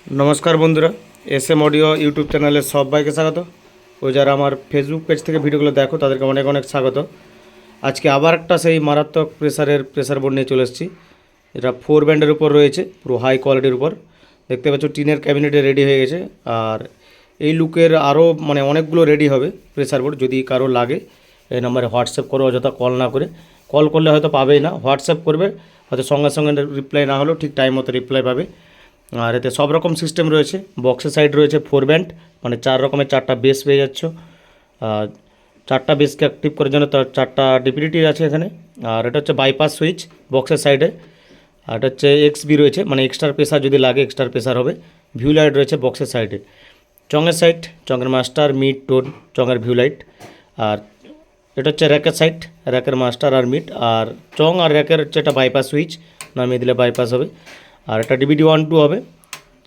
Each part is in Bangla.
नमस्कार बंधुरा S M audio YouTube channel सबाई के स्वागत और जरा हमार फेसबुक पेज থেকে ভিডিওগুলো দেখো তাদেরকে অনেক অনেক স্বাগত। আজকে আবার একটা সেই মারাত্মক প্রেসার বোর্ড নিয়ে চলে এসেছি। এটা 4 ব্যান্ডের উপর রয়েছে, পুরো হাই কোয়ালিটির উপর। দেখতে পাচ্ছ টিনের ক্যাবিনেটে রেডি হয়ে গেছে। আর এই লুকের আরও মানে অনেকগুলো রেডি হবে প্রেসার বোর্ড। যদি কারো লাগে এই নম্বরে হোয়াটসঅ্যাপ করো, অযথা কল না করে। কল করলে হয়তো পাবেই না, হোয়াটসঅ্যাপ করবে, হয়তো সঙ্গে সঙ্গে রিপ্লাই না হলেও ঠিক টাইম মতো রিপ্লাই পাবে। আর এতে সব রকম সিস্টেম রয়েছে। বক্সের সাইড রয়েছে 4 ব্যান্ড, মানে 4 রকমের 4টা বেস পেয়ে যাচ্ছ। 4টা বেসকে অ্যাক্টিভ করার জন্য তার 4টা ডিপিডিটি আছে এখানে। আর এটা হচ্ছে বাইপাস সুইচ বক্সের সাইডে। আর এটা হচ্ছে এক্সবি রয়েছে, মানে এক্সট্রা প্রেসার যদি লাগে এক্সট্রা প্রেসার হবে। ভিউ লাইট রয়েছে বক্সের সাইডে। চঙের সাইড, চঙের মাস্টার, মিড, টোন, চঙের ভিউ লাইট। আর এটা হচ্ছে র্যাকের সাইড, র্যাকের মাস্টার আর মিড। আর চং আর র্যাকের হচ্ছে একটা বাইপাস সুইচ, নামিয়ে দিলে বাইপাস হবে। আর এটা ডিবিডি 1-2 হবে,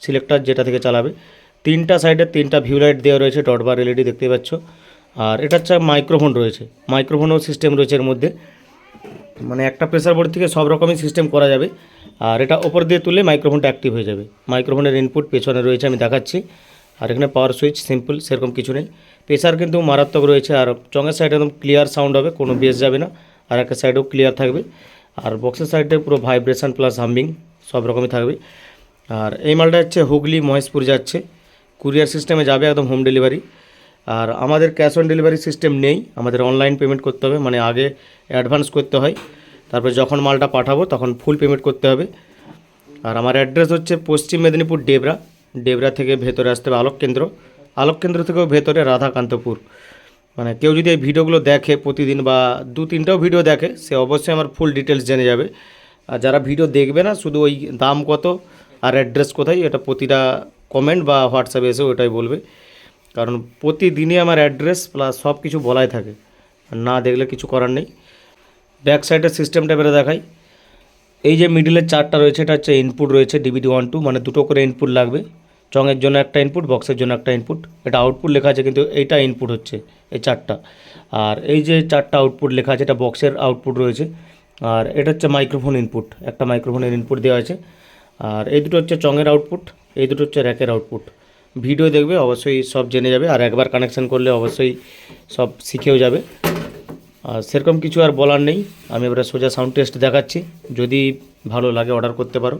সিলেক্টার যেটা থেকে চালাবে। 3টা সাইডে 3টা ভিউ লাইট দেওয়া রয়েছে, ডট বার এলইডি দেখতে পাচ্ছ। আর এটা হচ্ছে মাইক্রোফোন রয়েছে, মাইক্রোফোনও সিস্টেম রয়েছে এর মধ্যে। মানে একটা প্রেসার বোর্ড থেকে সব রকমই সিস্টেম করা যাবে। আর এটা ওপর দিয়ে তুললে মাইক্রোফোনটা অ্যাক্টিভ হয়ে যাবে। মাইক্রোফোনের ইনপুট পেছনে রয়েছে, আমি দেখাচ্ছি। আর এখানে পাওয়ার সুইচ সিম্পল, সেরকম কিছু নেই। প্রেসার কিন্তু মারাত্মক রয়েছে। আর চঙের সাইডে একদম ক্লিয়ার সাউন্ড হবে, কোনো বেস যাবে না। আর একটা সাইডেও ক্লিয়ার থাকবে। আর বক্সের সাইডে পুরো ভাইব্রেশন প্লাস হামিং সব রকমই থাকবে। আর এই মালটা হচ্ছে হুগলি মহেশপুর যাচ্ছে, কুরিয়ার সিস্টেমে যাবে, একদম হোম ডেলিভারি। আর আমাদের ক্যাশ অন ডেলিভারি সিস্টেম নেই, আমাদের অনলাইন পেমেন্ট করতে হবে, মানে আগে অ্যাডভান্স করতে হয়, তারপরে যখন মালটা পাঠাবো তখন ফুল পেমেন্ট করতে হবে। আর আমার অ্যাড্রেস হচ্ছে পশ্চিম মেদিনীপুর ডেবরা। ডেবরা থেকে ভেতরে আসতে হবে আলোককেন্দ্র, আলোককেন্দ্র থেকেও ভেতরে রাধাকান্তপুর। মানে কেউ যদি এই ভিডিওগুলো দেখে প্রতিদিন বা 2-3টাও ভিডিও দেখে, সে অবশ্যই আমার ফুল ডিটেলস জেনে যাবে। আর যারা ভিডিও দেখবে না, শুধু ওই দাম কত আর অ্যাড্রেস কোথায়, এটা প্রতিটা কমেন্ট বা হোয়াটসঅ্যাপে এসে ওটাই বলবে। কারণ প্রতিদিনই আমার অ্যাড্রেস প্লাস সব কিছু বলাই থাকে, না দেখলে কিছু করার নেই। ব্যাক সাইডের সিস্টেমটা এবারে দেখাই। এই যে মিডিলের 4টা রয়েছে, এটা হচ্ছে ইনপুট রয়েছে ডিবিডি 1-2, মানে দুটো করে ইনপুট লাগবে। চঙের জন্য একটা ইনপুট, বক্সের জন্য একটা ইনপুট। এটা আউটপুট লেখা আছে কিন্তু এইটা ইনপুট হচ্ছে, এই 4টা। আর এই যে 4টা আউটপুট লেখা আছে, এটা বক্সের আউটপুট রয়েছে। আর এটা হচ্ছে মাইক্রোফোন ইনপুট, একটা মাইক্রোফোনের ইনপুট দেওয়া আছে। আর এই দুটো হচ্ছে চঙের আউটপুট, এই দুটো হচ্ছে র্যাকের আউটপুট। ভিডিও দেখবে অবশ্যই সব জেনে যাবে। আর একবার কানেকশান করলে অবশ্যই সব শিখেও যাবে। আর সেরকম কিছু আর বলার নেই। আমি এবারে সোজা সাউন্ড টেস্ট দেখাচ্ছি, যদি ভালো লাগে অর্ডার করতে পারো।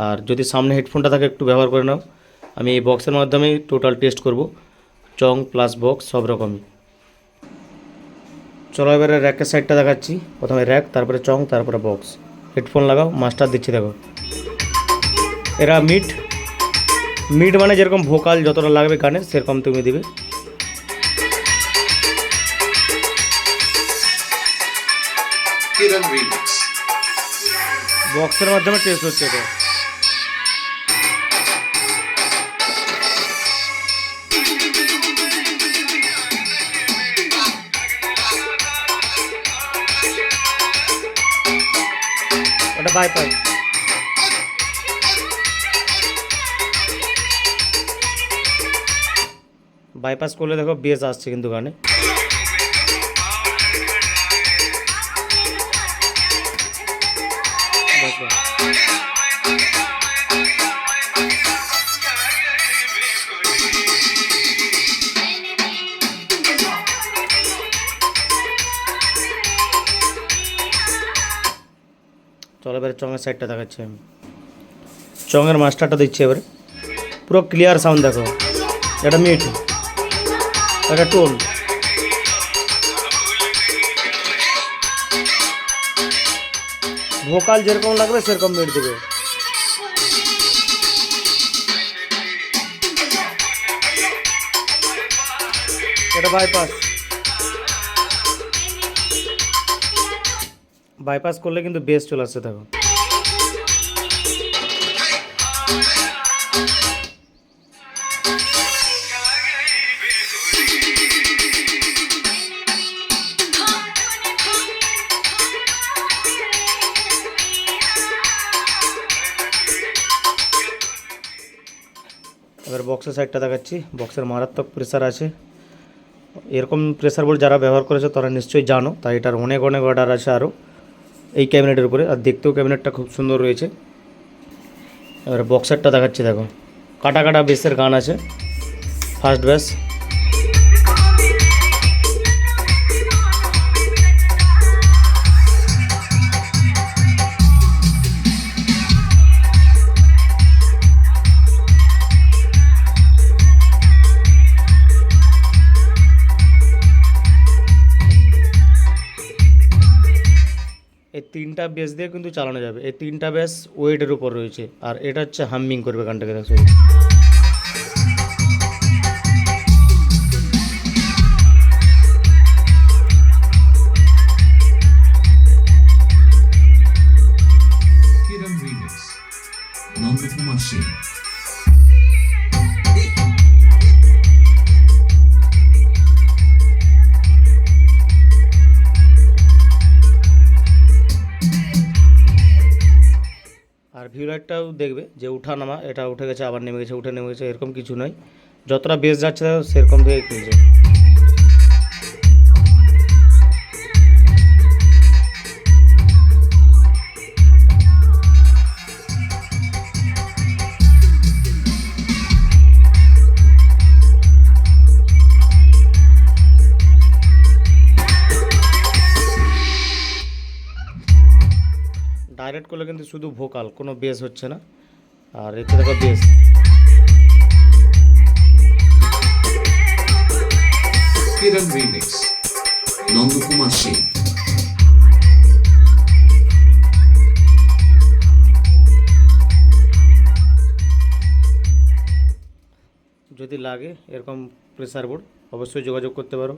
আর যদি সামনে হেডফোনটা থাকে একটু ব্যবহার করে নাও। আমি এই বক্সের মাধ্যমেই টোটাল টেস্ট করব, চং প্লাস বক্স সব রকমই। চলো এবারে র্যাকের সাইডটা দেখাচ্ছি। প্রথমে র্যাক, তারপরে চং, তারপরে বক্স। হেডফোন লাগাও, মাস্টার দিচ্ছি দেখো। এরা মিড, মিড মানে যেরকম ভোকাল যতটা লাগবে গানের সেরকম তুমি দিবে। বক্সের মাধ্যমে টেস্ট হচ্ছে এটা। ওটা বাইপাস, বাইপাস করলে দেখো বেস আসছে কিন্তু গানে। চলো এবারে চঙের সাইডটা দেখাচ্ছি আমি। চঙের মাস্টারটা দিচ্ছি এবারে, পুরো ক্লিয়ার সাউন্ড দেখো। এটা মিড, এটা টোন। ভোকাল যেরকম লাগবে সেরকম মিড দেবে। এটা বাইপাস, বাইপাস করলে কিন্তু বেস চলে আসছে দেখো। এবার বক্সের সাইডটা দেখাচ্ছি। বক্সের মারাত্মক প্রেসার আছে। এরকম প্রেসার বোর্ড যারা ব্যবহার করেছে তারা নিশ্চয়ই জানো, তাই এটার অনেক অনেক অর্ডার আছে আরও এই ক্যাবিনেটের উপরে। আর দেখতেও ক্যাবিনেটটা খুব সুন্দর রয়েছে। এবার বক্সারটা দেখাচ্ছি দেখো। কাটা কাটা বেসের গান আছে। ফার্স্ট বেস, এই 3টা বেস দিয়ে কিন্তু চালানো যাবে। এই 3টা বেস ওয়েটের উপর রয়েছে, আর এটা হচ্ছে হামিং করবে গানটাকে। দেখো কিরণ রিমিক্স, নন্দকুমার সিং। আর ভিউ লাইটটাও দেখবে যে উঠা নামা, এটা উঠে গেছে আবার নেমে গেছে, উঠে নেমে গেছে, এরকম কিছু নয়। যতটা বেস যাচ্ছে সেরকম থেকে কিনছে। ডাইরেক্ট করলে কিন্তু শুধু ভোকাল, কোনো বেস হচ্ছে না। আর এতে দেখো বেস, কিরণ রিমিক্স, নন্দকুমার সিং। যদি লাগে এরকম প্রেসার বোর্ড অবশ্যই যোগাযোগ করতে পারো।